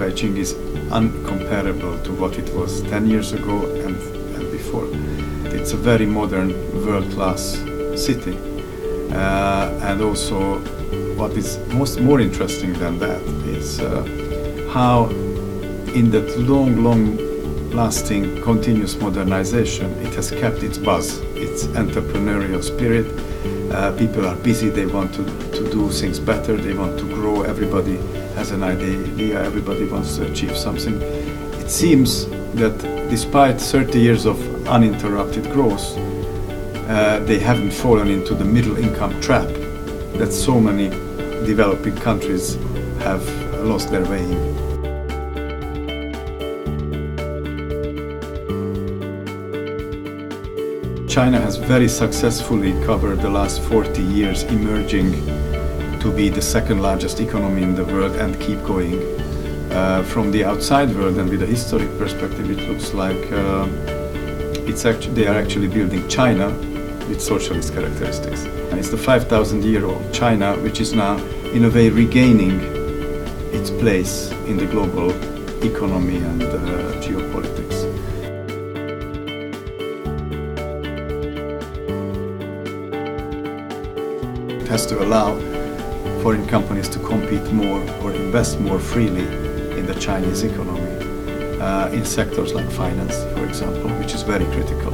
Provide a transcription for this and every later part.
Beijing is uncomparable to what it was 10 years ago and before. It's a very modern, world-class city. And also, what is more interesting than that is how in that long-lasting continuous modernization, it has kept its buzz, its entrepreneurial spirit. People are busy, they want to do things better, they want to grow, everybody has an idea, everybody wants to achieve something. It seems that despite 30 years of uninterrupted growth, they haven't fallen into the middle income trap that so many developing countries have lost their way in. China has very successfully covered the last 40 years, emerging to be the second largest economy in the world and keep going. From the outside world and with a historic perspective, it looks like they are actually building China with socialist characteristics. And it's the 5,000-year-old China which is now, in a way, regaining its place in the global economy and geopolitics. It has to allow foreign companies to compete more or invest more freely in the Chinese economy, in sectors like finance, for example, which is very critical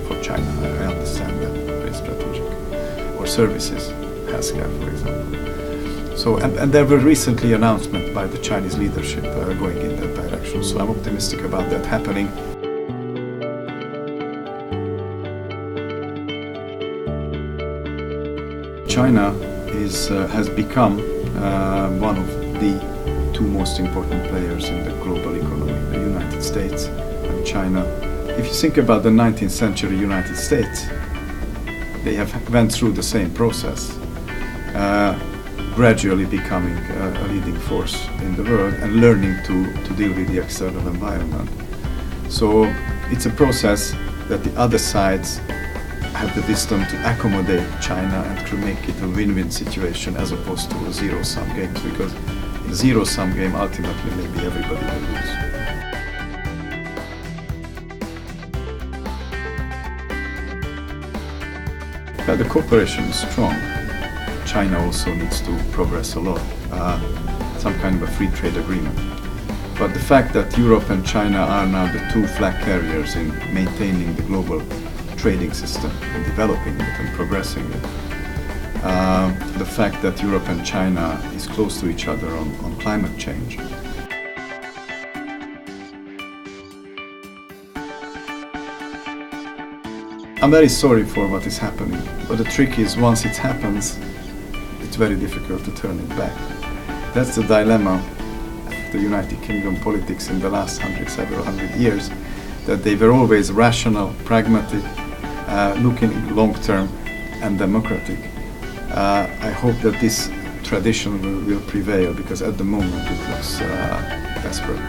for China. I understand that, very strategic. Or services, healthcare, for example. So, and there were recently announcements by the Chinese leadership going in that direction. So I'm optimistic about that happening. China has become one of the two most important players in the global economy, the United States and China. If you think about the 19th century United States, they went through the same process, gradually becoming a leading force in the world and learning to deal with the external environment. So it's a process that the other sides have the wisdom to accommodate China and to make it a win-win situation as opposed to a zero-sum game, because in a zero-sum game ultimately maybe everybody will lose. But the cooperation is strong. China also needs to progress a lot, some kind of a free trade agreement. But the fact that Europe and China are now the two flag carriers in maintaining the global trading system and developing it and progressing it. The fact that Europe and China is close to each other on climate change. I'm very sorry for what is happening, but the trick is once it happens, it's very difficult to turn it back. That's the dilemma of the United Kingdom politics in the last several hundred years, that they were always rational, pragmatic, looking long-term and democratic. I hope that this tradition will prevail, because at the moment it looks desperate.